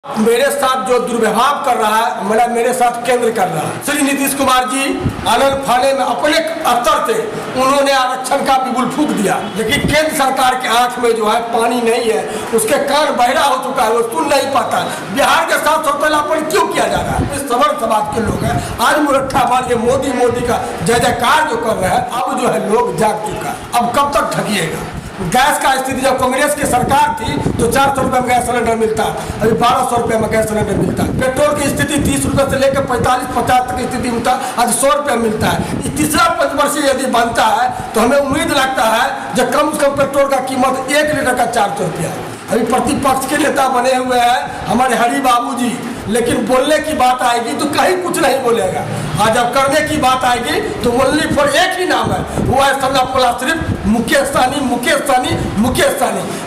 मेरे साथ जो दुर्व्यवहार कर रहा है मेरे साथ केंद्र कर रहा है। श्री नीतीश कुमार जी आनंद फाने में अपने स्तर से उन्होंने आरक्षण का बिगुल फूंक दिया, लेकिन केंद्र सरकार के आंख में जो है पानी नहीं है, उसके कान बहरा हो चुका है, वो सुन नहीं पाता। बिहार के साथ सौतेलापन क्यों किया जा रहा है? इस सबर समाज के लोग हैं आज मुरट्ठा मार के मोदी का जय जयकार जो कर रहे हैं, अब जो है लोग जाग चुका है। अब कब तक ठगिएगा? गैस का स्थिति जब कांग्रेस की सरकार थी तो 400 रुपये में गैस सिलेंडर मिलता, अभी 1200 रुपये में गैस सिलेंडर मिलता है। पेट्रोल की स्थिति 30 रुपये से लेकर 45-50 तक की स्थिति मिलता, आज 100 रुपये मिलता है। तीसरा पंचवर्षीय यदि बनता है तो हमें उम्मीद लगता है जब कम से कम पेट्रोल का कीमत 1 लीटर का 400 रुपया है। अभी प्रतिपक्ष के नेता बने हुए हैं हमारे हरि बाबू जी, लेकिन बोलने की बात आएगी तो कहीं कुछ नहीं बोलेगा। आज जब करने की बात आएगी तो ओनली फॉर एक ही नाम है, वो है समझा सिर्फ Mukesh Sahani.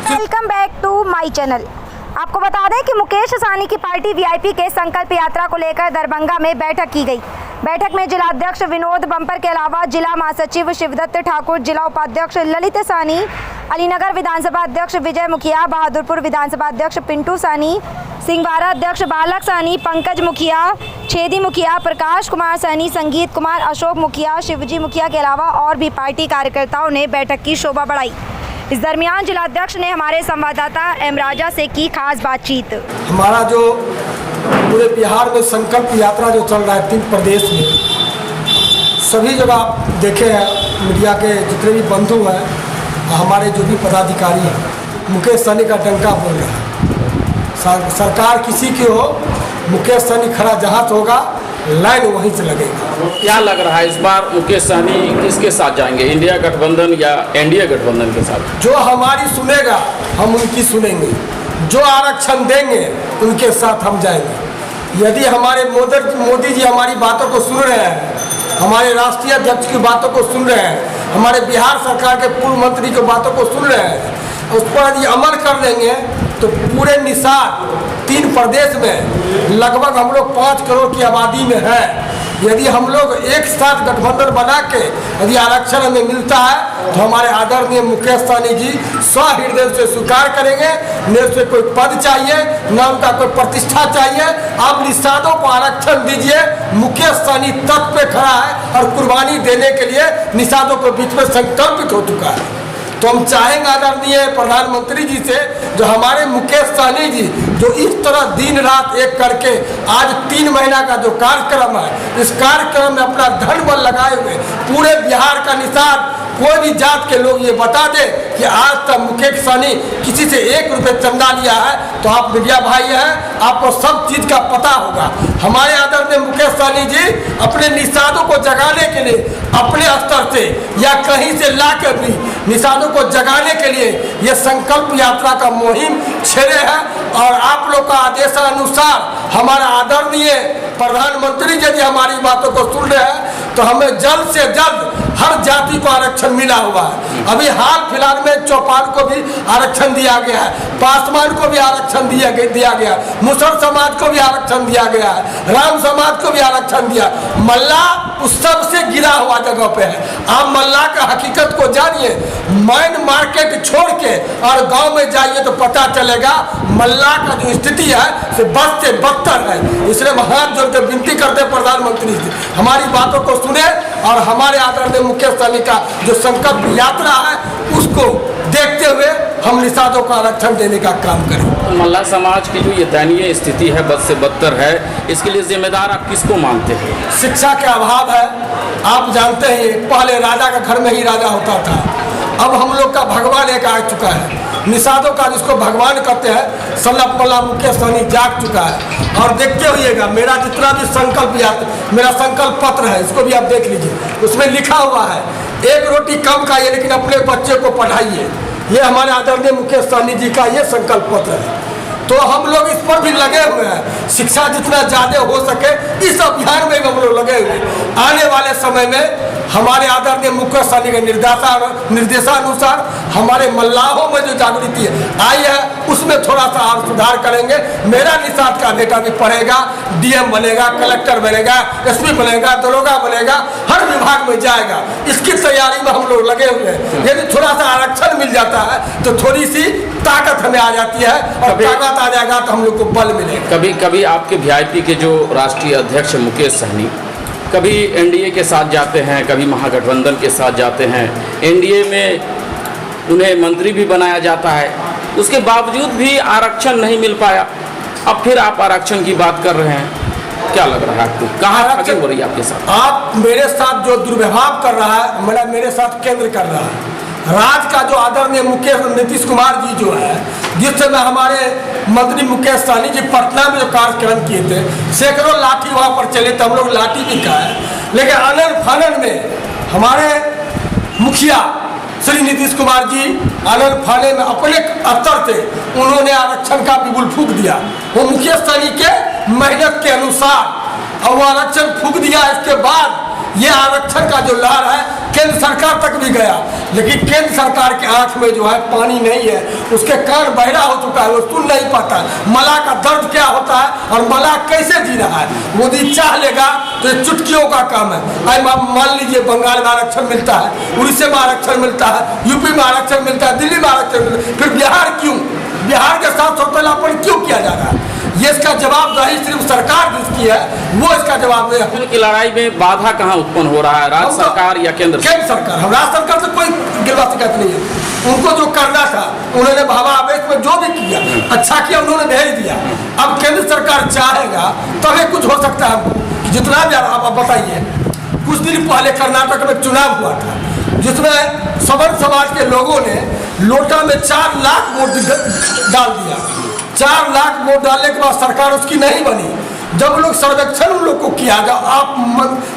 Welcome back to my channel. आपको बता दें कि मुकेश सहनी की पार्टी वीआईपी के संकल्प यात्रा को लेकर दरभंगा में बैठक की गई। बैठक में जिला अध्यक्ष विनोद बम्पर के अलावा जिला महासचिव शिवदत्त ठाकुर, जिला उपाध्यक्ष ललित सहनी, अलीनगर विधानसभा अध्यक्ष विजय मुखिया, बहादुरपुर विधानसभा अध्यक्ष पिंटू सहनी, सिंहवाड़ा अध्यक्ष बालक सहनी, पंकज मुखिया, छेदी मुखिया, प्रकाश कुमार सहनी, संगीत कुमार, अशोक मुखिया, शिवजी मुखिया के अलावा और भी पार्टी कार्यकर्ताओं ने बैठक की शोभा बढ़ाई। इस दरमियान जिलाध्यक्ष ने हमारे संवाददाता एम राजा से की खास बातचीत। हमारा जो पूरे बिहार में संकल्प यात्रा जो चल रहा है 3 प्रदेश में, सभी जगह आप देखे हैं मीडिया के जितने भी बंधु हैं, हमारे जो भी पदाधिकारी हैं, मुकेश सहनी का डंका बोल रहा है। सरकार किसी की हो, मुकेश सहनी खड़ा जहाँ से होगा लाइन वहीं से लगेगा। क्या लग रहा है इस बार मुकेश सहनी किसके साथ जाएंगे, इंडिया गठबंधन या एनडीए गठबंधन के साथ? जो हमारी सुनेगा हम उनकी सुनेंगे, जो आरक्षण देंगे उनके साथ हम जाएंगे। यदि हमारे मोदी जी हमारी बातों को सुन रहे हैं, हमारे राष्ट्रीय अध्यक्ष की बातों को सुन रहे हैं, हमारे बिहार सरकार के पूर्व मंत्री की बातों को सुन रहे हैं, उस पर यदि अमल कर लेंगे तो पूरे निषाद 3 प्रदेश में लगभग हम लोग 5 करोड़ की आबादी में है। यदि हम लोग एक साथ गठबंधन बना के यदि आरक्षण हमें मिलता है तो हमारे आदरणीय मुकेश सहनी जी स्वहृदय से स्वीकार करेंगे। न उसे कोई पद चाहिए, न उनका कोई प्रतिष्ठा चाहिए, आप निषादों को आरक्षण दीजिए। मुकेश सहनी तख्त पे खड़ा है और कुर्बानी देने के लिए निषादों के बीच में संकल्पित हो चुका है। तो हम चाहेंगे आदरणीय प्रधानमंत्री जी से, जो हमारे मुकेश सहनी जी जो इस तरह दिन रात एक करके आज 3 महीना का जो कार्यक्रम है, इस कार्यक्रम में अपना धन बल लगाए हुए पूरे बिहार का निषाद कोई भी जात के लोग ये बता दे कि आज तक मुकेश सहनी किसी से 1 रुपये चंदा लिया है, तो आप मीडिया भाई हैं, आपको सब चीज़ का पता होगा। हमारे आदरणीय मुकेश सहनी जी अपने निषादों को जगाने के लिए अपने स्तर से या कहीं से ला कर भी निषादों को जगाने के लिए ये संकल्प यात्रा का मुहिम छेड़े है। और आप लोग का आदेशानुसार हमारा आदरणीय प्रधानमंत्री यदि हमारी बातों को सुन रहे हैं तो हमें जल्द से जल्द हर जाति को आरक्षण मिला हुआ है। अभी हाल फिलहाल में चौपाल को भी आरक्षण दिया गया है, पासवान को भी आरक्षण दिया गया, मुसर समाज को भी आरक्षण दिया गया है, राम समाज को भी आरक्षण दिया। मल्ला उस सबसे गिरा हुआ जगह पे है। आप मल्ला का हकीकत को जानिए, मैन मार्केट छोड़ के और गांव में जाइए तो पता चलेगा मल्ला का जो स्थिति है से बद से बदतर है। इसलिए हम हाथ जोड़ कर विनती करते प्रधानमंत्री जी हमारी बातों को सुने और हमारे आदरणीय मुकेश सहनी का जो संकल्प यात्रा है उसको देखते हुए हम निषादों को आरक्षण देने का काम करें। मल्ला समाज की जो ये दयनीय स्थिति है, बद से बदतर है, इसके लिए जिम्मेदार आप किसको मानते हैं? शिक्षा के अभाव है। आप जानते हैं पहले राजा का घर में ही राजा होता था, अब हम लोग का भगवान एक आ चुका है। निषादों का जिसको भगवान कहते हैं सल्लल्लाहु अलैहि मुकेश सहनी जाग चुका है। और देखते हुएगा मेरा जितना भी संकल्प यात्रा, मेरा संकल्प पत्र है, इसको भी आप देख लीजिए, उसमें लिखा हुआ है 1 रोटी कम खाइए लेकिन अपने बच्चे को पढ़ाइए। ये हमारे आदरणीय मुकेश सहनी जी का ये संकल्प पत्र है। तो हम लोग इस पर भी लगे हुए हैं, शिक्षा जितना ज़्यादा हो सके इस अभियान में भी हम लोग लगे हुए। आने वाले समय में हमारे आदरणीय मुकेश सहनी के निर्देशानुसार हमारे मल्लाहों में जो जागृति आई है उसमें थोड़ा सा और सुधार करेंगे। मेरा निषाद का बेटा भी पढ़ेगा, डीएम बनेगा, कलेक्टर बनेगा, एसपी बनेगा, दरोगा बनेगा, हर विभाग में जाएगा। इसकी तैयारी में हम लोग लगे हुए हैं। यदि थोड़ा सा आरक्षण मिल जाता है तो थोड़ी सी ताकत हमें आ जाती है, और ताकत आ जाएगा तो हम लोग को बल मिलेगा। कभी कभी आपके वीआईपी के जो राष्ट्रीय अध्यक्ष मुकेश सहनी कभी एनडीए के साथ जाते हैं, कभी महागठबंधन के साथ जाते हैं, एनडीए में उन्हें मंत्री भी बनाया जाता है, उसके बावजूद भी आरक्षण नहीं मिल पाया। अब फिर आप आरक्षण की बात कर रहे हैं, क्या लग रहा है आपको? कहाँ ठगी हो रही है आपके साथ? आप मेरे साथ जो दुर्व्यवहार कर रहा है, मेरे साथ केंद्र कर रहा है राज का जो आदरणीय नीतीश कुमार जी जो है, जिस समय हमारे मंत्री मुकेश सहनी जी पटना में जो कार्यक्रम किए थे, सैकड़ों लाठी वहाँ पर चले थे, हम लोग लाठी भी खाए, लेकिन आनंद फानन में हमारे मुखिया श्री नीतीश कुमार जी आनंद फाने में अपने स्तर से उन्होंने आरक्षण का बिगुल फूंक दिया। वो मुकेश सहनी के मेहनत के अनुसार और वो आरक्षण फूंक दिया। इसके बाद ये आरक्षण का जो लहर है केंद्र सरकार तक भी गया, लेकिन केंद्र सरकार के आंख में जो है पानी नहीं है, उसके कान बहरा हो चुका है, वो सुन नहीं पाता मला का दर्द क्या होता है और मला कैसे जी रहा है। मोदी चाह लेगा तो ये चुटकियों का काम है। मान लीजिए बंगाल में आरक्षण मिलता है, उड़ीसा में आरक्षण मिलता है, यूपी में आरक्षण मिलता है, दिल्ली में आरक्षण मिलता है, फिर बिहार क्यों? बिहार के साथ सौतेलापन क्यों किया जा रहा है? ये इसका जवाबदेही सिर्फ सरकार जिसकी है वो इसका जवाब है। की लड़ाई में बाधा कहाँ उत्पन्न हो रहा है, राज्य सरकार या केंद्र सरकार? हम राज्य सरकार से कोई गिरवा शिकायत नहीं है। उनको जो करना था उन्होंने भावा आवेश में जो भी किया अच्छा किया, उन्होंने भेज दिया। अब केंद्र सरकार चाहेगा तभी कुछ हो सकता है। जितना भी आप बताइए, कुछ दिन पहले कर्नाटक में चुनाव हुआ था जिसमें सवर्ण समाज के लोगों ने लोटा में 4 लाख वोट डाल दिया। 4 लाख वोट डालने के बाद सरकार उसकी नहीं बनी। जब लोग सर्वेक्षण उन लोग को किया, जब आप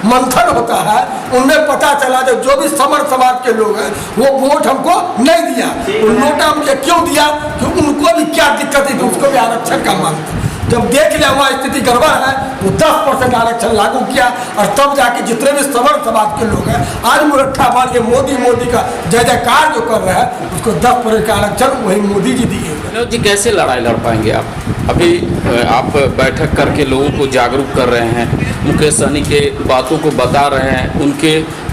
मंथन होता है, उनमें पता चला जो भी समर समाज के लोग हैं वो वोट हमको नहीं दिया। नोटा हमको क्यों दिया कि उनको भी क्या दिक्कत है, उसको भी आरक्षण का मांग था। जब देख लिया हुआ स्थिति गड़बड़ है तो 10% आरक्षण लागू किया, और तब जाके जितने भी समर समाज के लोग हैं आज मुरट्ठा मार के मोदी का जय जयकार जो कर रहे हैं, उसको 10% का आरक्षण वही मोदी जी दिए। विनोद जी, कैसे लड़ाई लड़ पाएंगे आप? अभी आप बैठक करके लोगों को जागरूक कर रहे हैं, मुकेश सहनी के बातों को बता रहे हैं,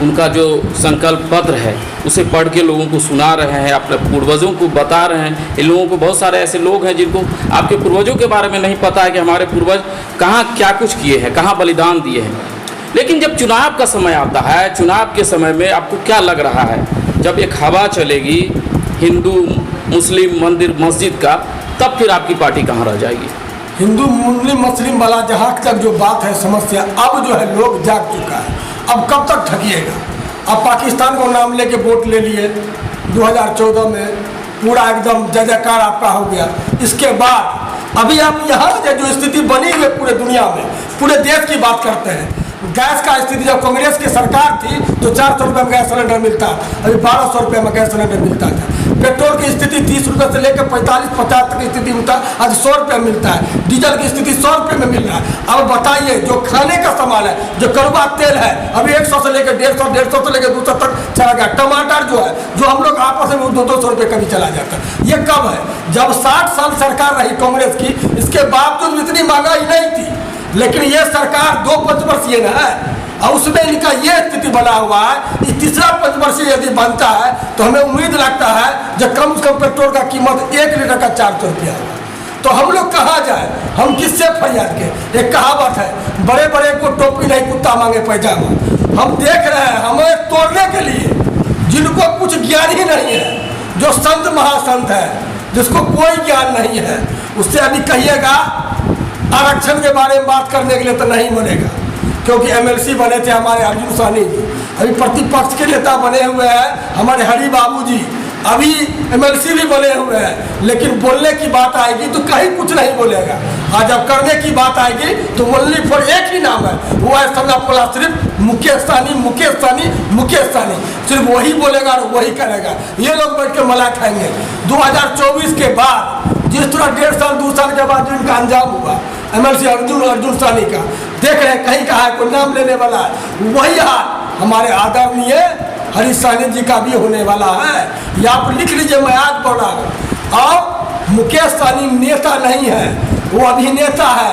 उनका जो संकल्प पत्र है उसे पढ़ के लोगों को सुना रहे हैं, अपने पूर्वजों को बता रहे हैं। इन लोगों को बहुत सारे ऐसे लोग हैं जिनको आपके पूर्वजों के बारे में नहीं पता है कि हमारे पूर्वज कहाँ क्या कुछ किए हैं, कहाँ बलिदान दिए हैं। लेकिन जब चुनाव का समय आता है, चुनाव के समय में आपको क्या लग रहा है, जब एक हवा चलेगी हिंदू मुस्लिम मंदिर मस्जिद का, तब फिर आपकी पार्टी कहाँ रह जाएगी? हिंदू मुस्लिम वाला जहाँ तक जो बात है समस्या, अब जो है लोग जाग चुका है। अब कब तक ठगिएगा? अब पाकिस्तान को नाम लेके वोट ले लिए 2014 में, पूरा एकदम जय जयकार आपका हो गया। इसके बाद अभी आप यहाँ जो स्थिति बनी हुई पूरे दुनिया में, पूरे देश की बात करते हैं। गैस का स्थिति जब कांग्रेस की सरकार थी तो 400 रुपये में गैस सिलेंडर मिलता, अभी 1200 रुपये में गैस सिलेंडर मिलता था। पेट्रोल की स्थिति 30 रुपये से लेकर 45-50 तक की स्थिति मिलता, आज 100 रुपये मिलता है। डीजल की स्थिति 100 रुपये में मिल रहा है। अब बताइए, जो खाने का सामान है, जो कड़वा तेल है, अभी 100 से लेकर 150 से लेकर 200 तक चला गया। टमाटर जो है, जो हम लोग आपस में 200 रुपये कभी चला जाता है। ये कब है? जब 60 साल सरकार रही कांग्रेस की, इसके बावजूद इतनी महंगाई नहीं थी। लेकिन ये सरकार 2 पंचवर्षीय न है और उसमें इनका ये स्थिति बना हुआ है। इस तीसरा पंचवर्षीय यदि बनता है तो हमें उम्मीद लगता है जब कम से कम पेट्रोल का कीमत 1 लीटर का 400 रुपया है, तो हम लोग कहाँ जाए? हम किससे फरियाद के? एक कहावत है, बड़े बड़े को टोपी नहीं कुत्ता मांगे पैजामा। हम देख रहे हैं हमें तोड़ने के लिए जिनको कुछ ज्ञान ही नहीं है, जो संत महासंत है, जिसको कोई ज्ञान नहीं है, उससे अभी कहिएगा आरक्षण के बारे में बात करने के लिए तो नहीं बनेगा। क्योंकि एमएलसी बने थे हमारे अर्जुन सहनी जी, अभी प्रतिपक्ष के नेता बने हुए हैं हमारे हरि बाबू जी, अभी एमएलसी भी बने हुए हैं। लेकिन बोलने की बात आएगी तो कहीं कुछ नहीं बोलेगा। आज जब करने की बात आएगी तो ओनली फॉर एक ही नाम है, वो है समझा सिर्फ मुकेश सहनी, मुकेश सहनी, मुकेश सहनी। सिर्फ वही बोलेगा और वही करेगा। ये लोग बैठ के मला खाएंगे। 2024 के बाद जिस तरह 1.5 साल 2 साल के बाद जिनका अंजाम हुआ एमएलसी अर्जुन सहनी का, देख रहे हैं कहीं कहा है कोई नाम लेने वाला है, वही हाल हमारे आदरणीय हरीश साहनी जी का भी होने वाला है। ये आप लिख लीजिए, मैं आज बोल रहा हूँ। और मुकेश सहनी नेता नहीं है, वो अभिनेता है।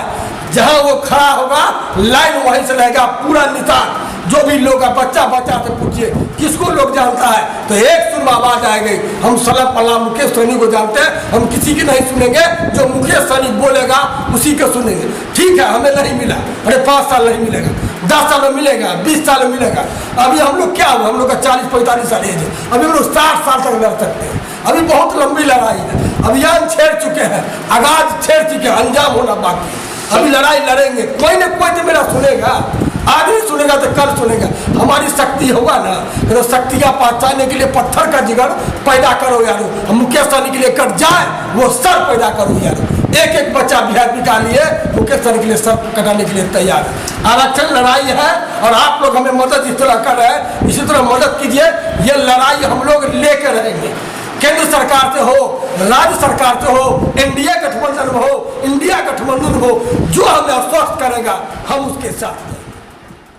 जहाँ वो खड़ा होगा लाइन वहीं से रहेगा पूरा निशान। जो भी लोग बच्चा बच्चा से पूछिए किसको लोग जानता है, तो एक सुर आवाज आएगी, हम सलाम पलाम मुकेश सहनी को जानते हैं, हम किसी की नहीं सुनेंगे। जो मुकेश सहनी बोलेगा उसी को सुनेंगे। ठीक है, हमें नहीं मिला, अरे 5 साल नहीं मिलेगा, 10 साल में मिलेगा, 20 साल में मिलेगा। अभी हम लोग क्या हुआ, हम लोग का 40-45 साल एज है, अभी हम लोग 60 साल तक लड़ सकते हैं। अभी बहुत लंबी लड़ाई है, अभियान छेड़ चुके हैं, आगाज छेड़ चुके हैं, अंजाम होना बाकी। अभी लड़ाई लड़ेंगे, कोई न कोई तो मेरा सुनेगा। आज नहीं सुनेगा तो कल सुनेगा। हमारी शक्ति होगा ना, तो शक्तियाँ पहचानने के लिए पत्थर का जिगर पैदा करो यारो। मुकेश सहनी के लिए कट जाए वो सर पैदा करो यारो। एक एक बच्चा वीआईपी का लिए मुकेश सहनी के लिए सर कटाने के लिए तैयार है। आरक्षण लड़ाई है और आप लोग हमें मदद इस तरह कर रहे हैं, इसी तरह मदद कीजिए। ये लड़ाई हम लोग लेकर रहेंगे, केंद्र सरकार से हो, राज्य सरकार से हो, एनडीए गठबंधन हो, इंडिया गठबंधन हो, जो हमें आश्वस्त करेगा हम उसके साथ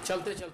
चलते चलते